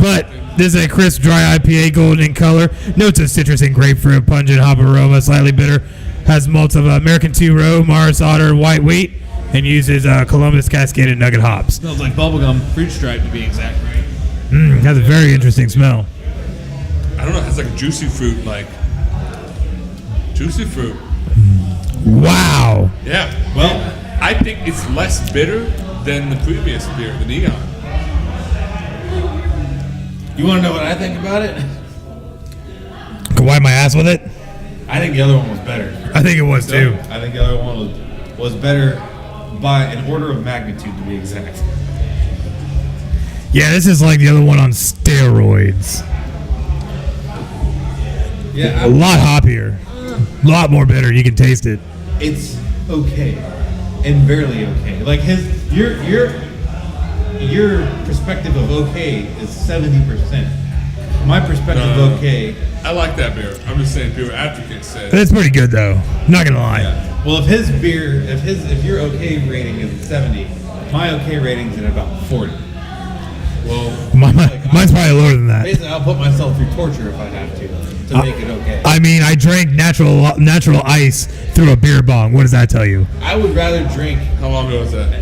B: But this is a crisp, dry IPA, golden in color. Notes of citrus and grapefruit, pungent hop aroma, slightly bitter. Has malts of American Two-Row, Mars Otter, white wheat, and uses Columbus Cascaded Nugget hops.
G: Smells like bubblegum fruit stripe to be exact.
B: Has a very interesting smell.
E: I don't know. It has like juicy fruit, juicy fruit.
B: Wow.
E: Yeah. Well, I think it's less bitter than the previous beer, the Neon.
G: You want to know what I think about it?
B: Can wipe my ass with it?
G: I think the other one was better.
B: I think it was too.
G: I think the other one was better by an order of magnitude to be exact.
B: Yeah, this is like the other one on steroids.
G: Yeah,
B: A lot hoppier. A lot more bitter. You can taste it.
G: it's okay and barely okay. Like your perspective of okay is 70%. My perspective of okay.
E: I like that beer. I'm just saying, beer advocates said.
B: It's pretty good though. Not gonna lie.
G: Yeah. Well, if his beer, if your okay rating is 70, my okay rating's at about 40. Well,
B: Mine's probably lower than that.
G: basically, I'll put myself through torture if I have to make it okay.
B: I mean, I drank natural ice through a beer bong. What does that tell you?
G: I would rather drink.
E: How long ago was that?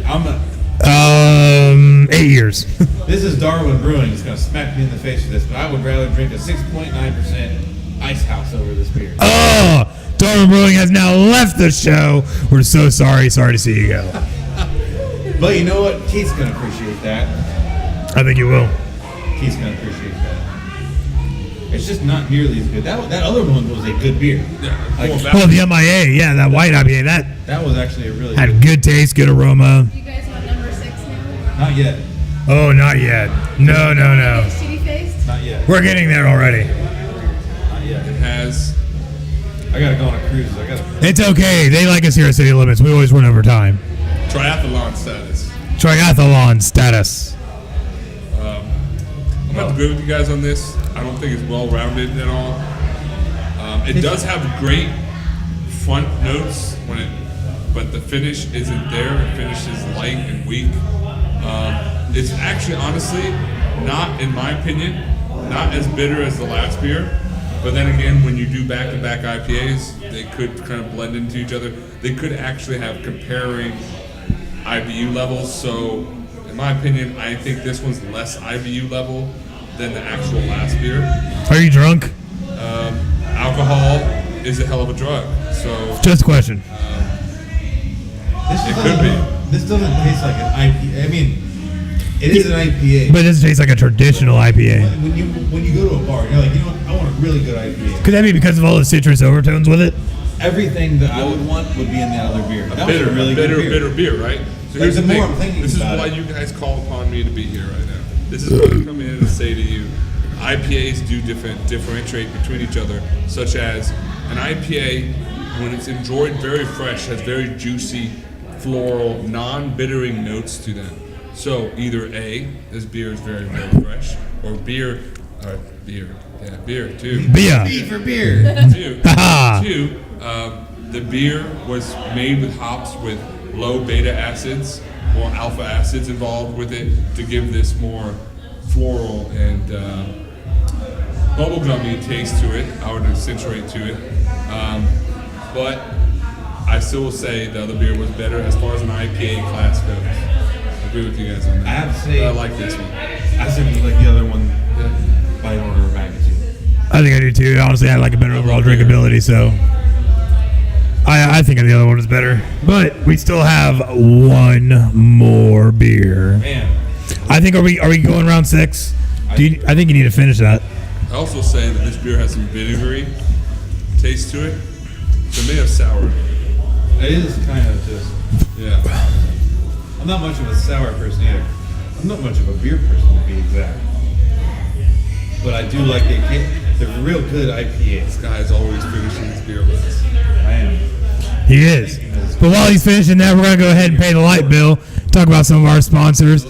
B: 8 years.
G: This is Darwin Brewing. It's gonna smack me in the face for this, but I would rather drink a 6.9% Ice House over this beer.
B: Oh, Darwin Brewing has now left the show. We're so sorry. Sorry to see you go.
G: But you know what? Keith's gonna appreciate that.
B: I think you will.
G: Keith's gonna appreciate that. It's just not nearly as good. That other one was a good beer.
E: Yeah.
G: Like,
B: Oh, the MIA. Yeah, that white IPA.
G: that was actually a really
B: Had
G: good.
B: good taste, good aroma.
F: You guys want number 6 now?
G: Not yet.
B: Oh, not yet. No.
F: Shitty faced?
G: Not yet.
B: We're getting there already.
G: Not yet.
E: It has.
G: I gotta go on a cruise.
B: It's okay. They like us here at City Limits. We always run over time.
E: Triathlon status.
B: Triathlon status.
E: I'm not good with you guys on this. I don't think it's well-rounded at all. It does have great front notes but the finish isn't there. The finish is light and weak. It's actually, honestly, not, in my opinion, not as bitter as the last beer. But then again, when you do back-to-back IPAs, they could kind of blend into each other. They could actually have comparing IBU levels. So in my opinion, I think this one's less IBU level than the actual last beer.
B: Are you drunk?
E: Alcohol is a hell of a drug, so
B: Just a question.
E: It could be.
G: This doesn't taste like an IPA. I mean, it is an IPA.
B: But it doesn't taste like a traditional IPA.
G: When you go to a bar, you're like, you know what? I want a really good IPA.
B: Could that be because of all the citrus overtones with it?
G: Everything that I would want would be in the other beer. That was a really good beer.
E: bitter beer, right? So
G: Like,
E: here's
G: the
E: the
G: more
E: thing.
G: I'm thinking
E: This is
G: about
E: why
G: it.
E: you guys call upon me to be here right now. This is what I come in and say to you. IPAs do differentiate between each other, such as an IPA, when it's enjoyed very fresh, has very juicy, floral, non-bittering notes to them. So either A, this beer is very, very fresh, or beer too.
B: Beer.
G: B for beer.
E: Two, the beer was made with hops with low beta acids or alpha acids involved with it to give this more floral and bubblegummy taste to it. I would accentuate to it. But I still will say the other beer was better as far as an IPA class goes. I agree with you guys on that.
G: I have to say,
E: I like this one.
G: I said you like the other one by order of magnitude.
B: I think I do too. Honestly, I like a better overall drinkability, so I think the other one is better. But we still have one more beer.
G: Man,
B: I think are we going round 6? I think you need to finish that.
E: I also say that this beer has some vinegary taste to it. So it may have sour.
G: it is kind of just.
E: Yeah.
G: I'm not much of a sour person either. I'm not much of a beer person to be exact. But I do like the real good IPAs.
E: This guy's always finishing his beer lists.
G: I am.
B: He is. But while he's finishing that, we're going to go ahead and pay the light bill. Talk about some of our sponsors.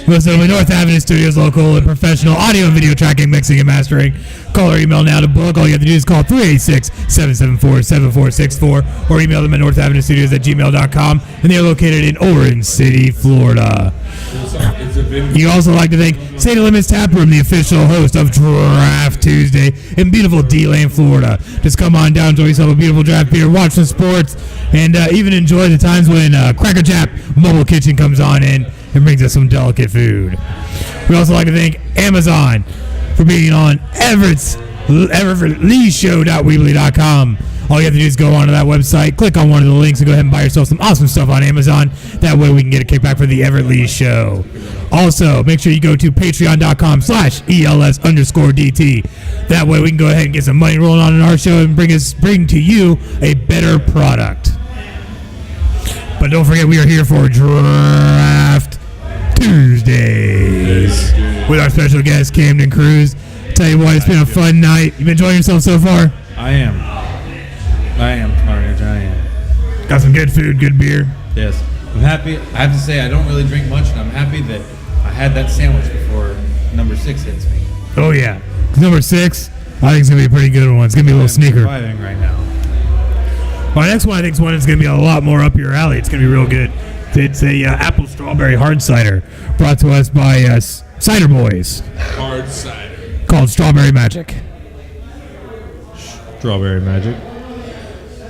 B: Listen, we North Avenue Studios, local and professional audio and video tracking, mixing, and mastering. Call or email now to book. All you have to do is call 386-774-7464 or email them at northavenuestudios@gmail.com. And they are located in Orange City, Florida. You also like to thank St. Limits Tap Room, the official host of Draft Tuesday in beautiful D-Lane, Florida. Just come on down, enjoy yourself a beautiful draft beer, watch some sports, and even enjoy the times when Cracker Jack Mobile Kitchen comes on in and brings us some delicate food. We also like to thank Amazon for being on Everett Lee Show.weebly.com. All you have to do is go onto that website, click on one of the links, and go ahead and buy yourself some awesome stuff on Amazon. That way we can get a kickback for the Everett Lee Show. Also, make sure you go to patreon.com/ELS_DT. That way we can go ahead and get some money rolling on in our show and bring to you a better product. But don't forget, we are here for Draft Tuesdays with our special guest, Camden Cruz. Tell you what, it's been a fun night. You've been enjoying yourself so far?
G: I am Carnage. I am.
B: Got some good food, good beer.
G: Yes. I'm happy. I have to say, I don't really drink much, and I'm happy that I had that sandwich before number 6 hits me.
B: Oh, yeah. Number 6, I think it's going to be a pretty good one. It's going to be a little sneaker.
G: Surviving right now.
B: My next one, I think, is one that's going to be a lot more up your alley. It's going to be real good. It's a apple strawberry hard cider brought to us by Cider Boys
E: Hard cider.
B: called Strawberry Magic.
G: Strawberry magic.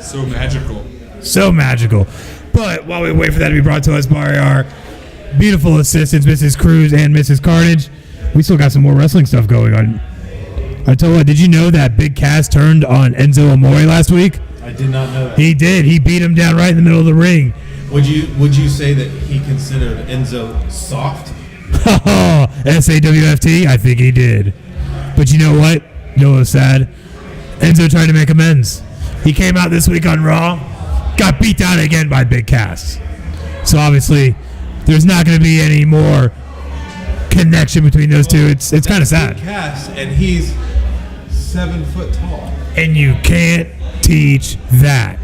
E: So magical.
B: So magical. But while we wait for that to be brought to us by our beautiful assistants, Mrs. Cruz and Mrs. Carnage, we still got some more wrestling stuff going on. I tell you what, did you know that Big Cass turned on Enzo Amore last week?
G: I did not know that.
B: He did. He beat him down right in the middle of the ring.
G: Would you say that he considered Enzo soft?
B: SAWFT? I think he did. But you know what? You know what's sad? Enzo tried to make amends. He came out this week on Raw, got beat down again by Big Cass. So obviously, there's not going to be any more connection between those two. It's kind of sad.
G: Big Cass, and he's 7 foot tall.
B: And you can't teach that.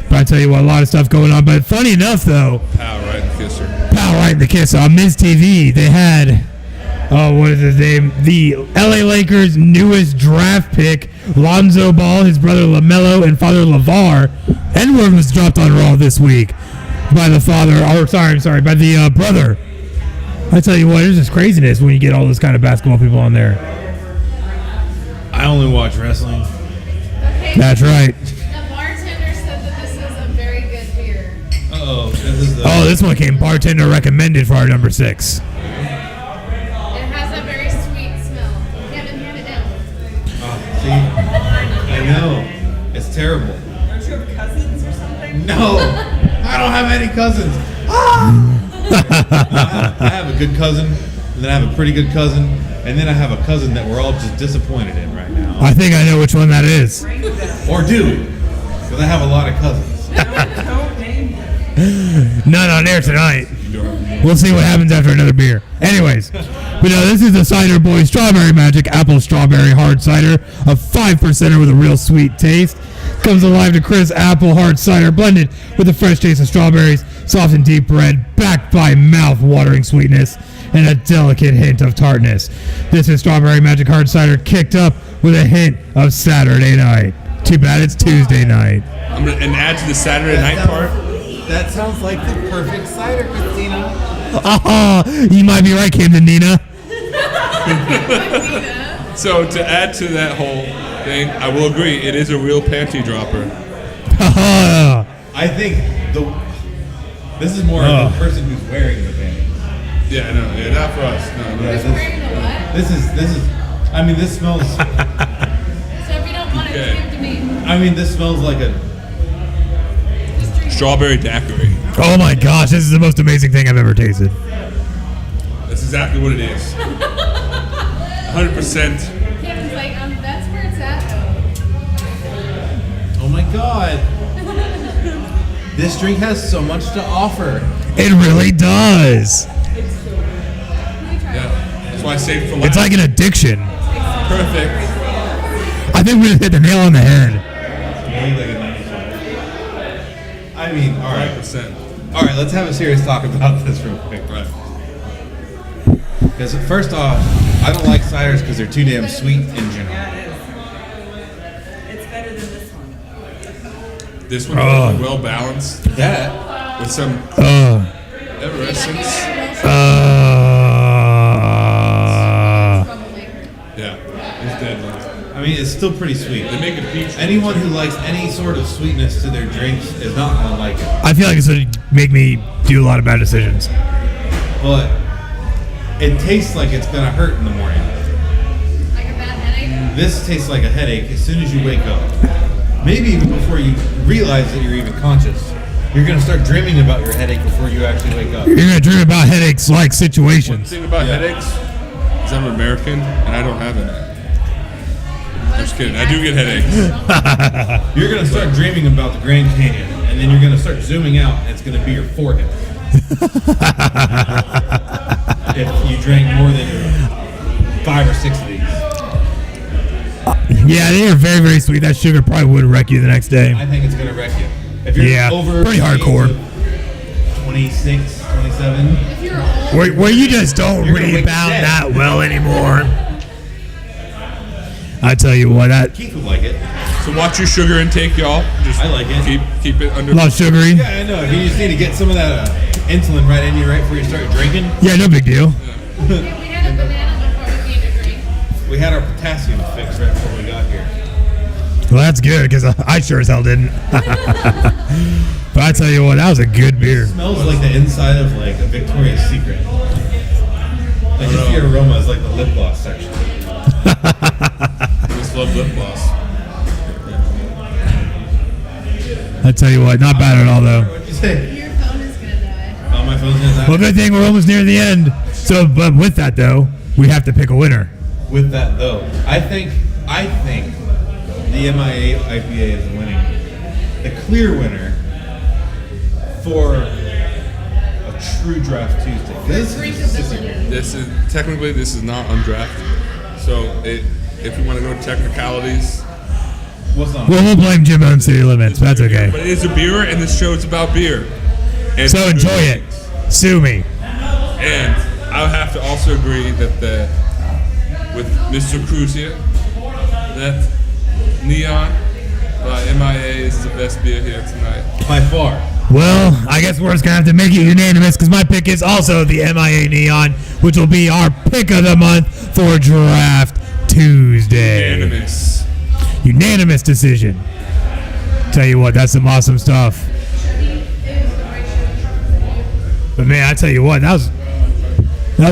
B: But I tell you what, a lot of stuff going on. But funny enough, though,
E: Power right in the kisser.
B: Power right in the kiss on Miz TV. They had, what is his name? The LA Lakers' newest draft pick, Lonzo Ball, his brother LaMelo, and father LeVar. N-word was dropped on Raw this week by the father, by the brother. I tell you what, there's just craziness when you get all those kind of basketball people on there.
G: I only watch wrestling.
F: Okay,
B: That's right.
F: the bartender said
B: Oh, this one came bartender recommended for our number 6.
F: It has a very sweet smell. Kevin, hand it down.
G: See, I know it's terrible.
H: Don't you have cousins or something?
G: No, I don't have any cousins. I have a good cousin, and then I have a pretty good cousin, and then I have a cousin that we're all just disappointed in right now.
B: I think I know which one that is.
G: Or do, because I have a lot of cousins.
H: Don't name them.
B: None on air tonight. We'll see what happens after another beer. Anyways, but no, this is the Cider Boy Strawberry Magic Apple Strawberry Hard Cider, a 5%er with a real sweet taste. Comes alive to crisp apple hard cider blended with a fresh taste of strawberries, soft and deep red, backed by mouth-watering sweetness and a delicate hint of tartness. This is Strawberry Magic Hard Cider kicked up with a hint of Saturday night. Too bad it's Tuesday night.
E: And add to the Saturday night part.
G: That sounds like the perfect cider, Christina.
B: Oh, you might be right, Camden Nina.
E: So to add to that whole thing, I will agree, it is a real panty dropper.
G: I think this is more of the person who's wearing the panties.
E: Yeah, no, yeah, not for us. No.
F: Who's wearing the what?
G: This is. I mean, this smells.
F: So if you don't want it,
E: Okay.
F: give it to me.
G: I mean, this smells like a.
F: Just drink it.
E: Strawberry daiquiri.
B: Oh my gosh, this is the most amazing thing I've ever tasted.
E: That's exactly what it is. 100%.
F: Kevin's like, that's where it's at.
G: Oh my god. This drink has so much to offer.
B: It really does.
F: Let me try
E: Yeah. That's why I saved it for last.
B: It's like an addiction.
E: Perfect.
B: I think we just hit the nail on the head.
G: I mean, all right.
E: 5%.
G: All right, let's have a serious talk about this real quick.
E: Right.
G: Because first off, I don't like ciders because they're too damn sweet in general.
H: Yeah, it is. It's better than this one.
E: This one is well balanced
G: That.
E: with some effervescence.
F: Troublemaker.
E: Yeah, it's deadly.
G: I mean, it's still pretty sweet.
E: They make a peach.
G: Anyone who likes any sort of sweetness to their drinks is not going to like it.
B: I feel like this would make me do a lot of bad decisions.
G: But it tastes like it's going to hurt in the morning.
F: Like a bad headache.
G: This tastes like a headache as soon as you wake up. Maybe even before you realize that you're even conscious. You're going to start dreaming about your headache before you actually wake up.
B: You're going to dream about headaches like
E: One
B: situations.
E: thing about
G: Yeah.
E: headaches is I'm American and I don't have any. I'm just kidding. I do get headaches.
G: You're going to start dreaming about the Grand Canyon, and then you're going to start zooming out, and it's going to be your forehead. If you drank more than 5 or 6 of these.
B: Yeah, they are very, very sweet. That sugar probably would wreck you the next day.
G: I think it's going to wreck you. If you're
B: Yeah,
G: over
B: pretty
G: the age
B: hardcore.
G: of 26, 27,
F: If you're old,
B: Where you just don't
G: You're gonna wake
B: rebound
G: dead.
B: that well anymore. I tell you what, that
G: Keith would like it.
E: So watch your sugar intake, y'all. Just
G: I like it.
E: Keep it under.
B: love sugary.
G: Yeah, I know. You just need to get some of that insulin right in you right before you start drinking.
B: Yeah, no big deal.
F: we had a banana before we came to drink.
G: We had our potassium fixed right before we got here.
B: Well, that's good because I sure as hell didn't. But I tell you what, that was a good beer.
G: It smells like the inside of like a Victoria's Secret. Like just your aroma is like the lip gloss section.
E: Just love lip gloss.
B: I tell you what, not bad at all though.
G: What'd you say?
F: Your phone is gonna die.
G: Oh, my phone's gonna die.
B: Well, good thing we're almost near the end. So, but with that though, we have to pick a winner.
G: With that though, I think the MIA IPA is winning. The clear winner for a true Draft Tuesday. This is
F: Drinkability.
E: This is not undrafted. So if you want to go technicalities,
G: what's on?
B: Well, we'll blame Jimbo and City Limits. That's okay.
E: but it is a beer, and this show is about beer. And
B: So enjoy it. Sue me.
E: And I would have to also agree that with Mr. Cruz here, that Neon by MIA is the best beer here tonight.
G: By far.
B: Well, I guess we're just gonna have to make it unanimous because my pick is also the MIA Neon, which will be our pick of the month for Draft Tuesday.
E: Unanimous.
B: Unanimous decision. Tell you what, that's some awesome stuff. But man, I tell you what, that was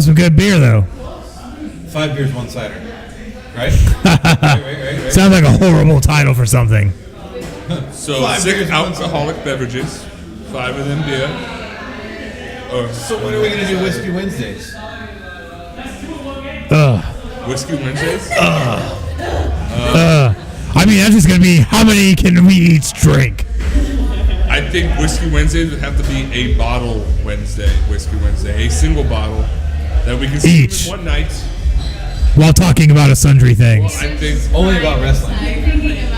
B: some good beer though.
G: 5 beers, 1 cider. Right? right.
B: Sounds like a horrible title for something.
E: So
G: 5
E: 6
G: beers, 1
E: alcoholic beverages, 5 of them beer.
G: So when are we going to do Whiskey Wednesdays?
E: Whiskey Wednesdays?
B: I mean, that's just gonna be how many can we each drink?
E: I think Whiskey Wednesdays would have to be a bottle Wednesday, Whiskey Wednesday, a single bottle that we can see
B: Each.
E: one night.
B: While talking about a sundry things.
E: I think
G: Only about wrestling.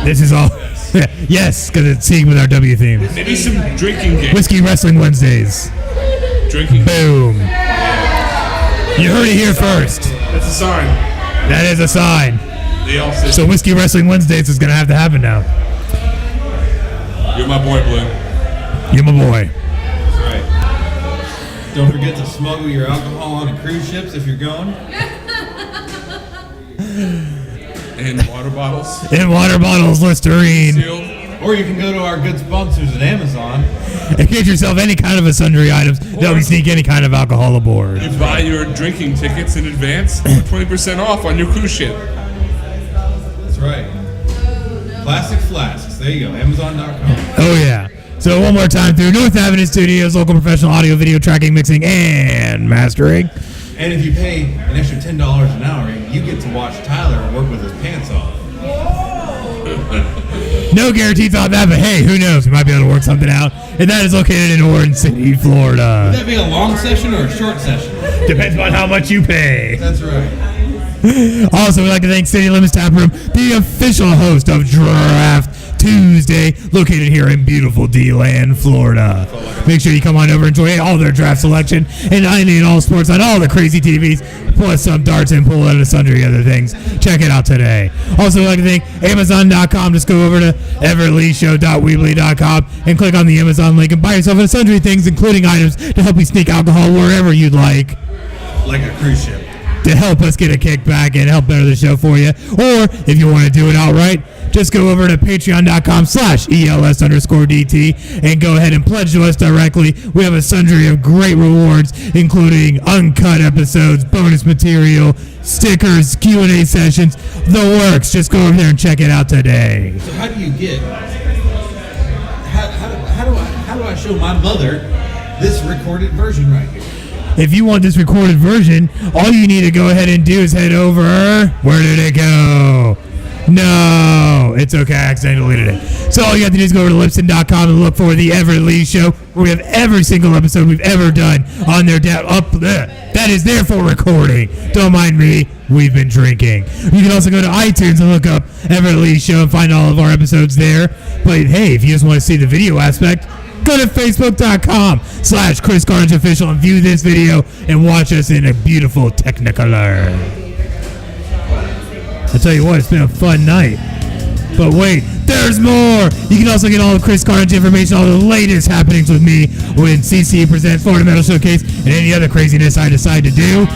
B: This is all. Yes, because it's synced with our W theme.
E: maybe some drinking games.
B: Whiskey Wrestling Wednesdays.
E: Drinking.
B: Boom. You heard it here first.
E: That's a sign.
B: That is a sign.
E: They all say,
B: So Whiskey Wrestling Wednesdays is going to have to happen now.
E: "You're my boy, Blue."
B: You're my boy.
G: That's right. Don't forget to smuggle your alcohol on the cruise ships if you're going.
E: And water bottles.
B: In water bottles, Listerine.
E: Sealed.
G: Or you can go to our good sponsors at Amazon.
B: And get yourself any kind of a sundry items. They'll be sneak any kind of alcohol aboard.
E: You buy your drinking tickets in advance, 20% off on your cruise ship.
G: That's right. Plastic flasks. There you go. Amazon.com.
B: Oh, yeah. So one more time through North Avenue Studios, local professional audio, video tracking, mixing, and mastering.
G: And if you pay an extra $10 an hour, you get to watch Tyler work with his pants off.
B: No guarantees on that, but hey, who knows? We might be able to work something out. And that is located in Orange City, Florida.
G: Would that be a long session or a short session?
B: Depends on how much you pay.
G: That's right.
B: Also, we'd like to thank City Limits Tap Room, the official host of Draft Tuesday, located here in beautiful D-Land, Florida. Make sure you come on over and enjoy all their draft selection and any and all sports on all the crazy TVs, plus some darts and pool and sundry other things. Check it out today. Also, we'd like to thank Amazon.com. Just go over to everettleeshow.weebly.com and click on the Amazon link and buy yourself a sundry things, including items to help you sneak alcohol wherever you'd like.
G: Like a cruise ship.
B: To help us get a kickback and help better the show for you. Or if you want to do it outright, just go over to patreon.com/ELS_DT and go ahead and pledge to us directly. We have a sundry of great rewards, including uncut episodes, bonus material, stickers, Q&A sessions, the works. Just go over there and check it out today.
G: So how do you get? How do I show my mother this recorded version right here?
B: If you want this recorded version, all you need to go ahead and do is head over. Where did it go? No, it's okay. I accidentally deleted it. So all you have to do is go over to Libsyn.com and look for the Everett Lee Show, where we have every single episode we've ever done on their that is there for recording. Don't mind me. We've been drinking. You can also go to iTunes and look up Everett Lee Show and find all of our episodes there. But hey, if you just want to see the video aspect, go to Facebook.com/Chris Carnage Official and view this video and watch us in a beautiful Technicolor. I tell you what, it's been a fun night. But wait, there's more! You can also get all the Chris Carnage information, all the latest happenings with me when CC presents Florida Metal Showcase and any other craziness I decide to do.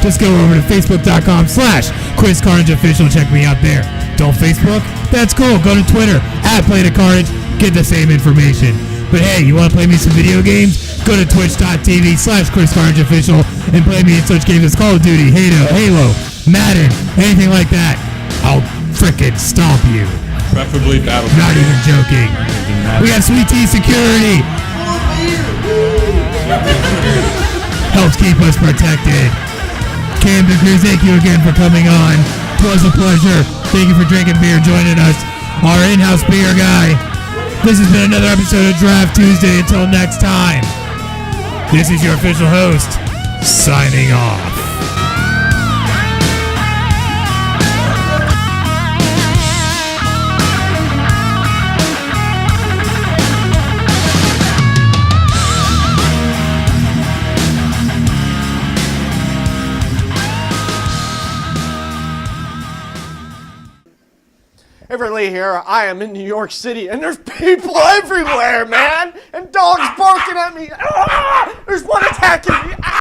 B: Just go over to Facebook.com/Chris Carnage Official. Check me out there. Don't Facebook? That's cool. Go to Twitter @PlanetCarnage. Get the same information. But hey, you want to play me some video games? Go to twitch.tv/Chris Carnage Official and play me in such games as Call of Duty, Halo, Madden, anything like that. I'll frickin' stomp you.
E: Preferably Battlefield.
B: Not even joking. We got Sweet Tea Security. Helps keep us protected. Camden Cruz, thank you again for coming on. It was a pleasure. Thank you for drinking beer, joining us. Our in-house beer guy. This has been another episode of Draft Tuesday. Until next time, this is your official host, signing off.
I: Everett Lee here. I am in New York City, and there's people everywhere, man, and dogs barking at me. Ah! There's one attacking me. Ah!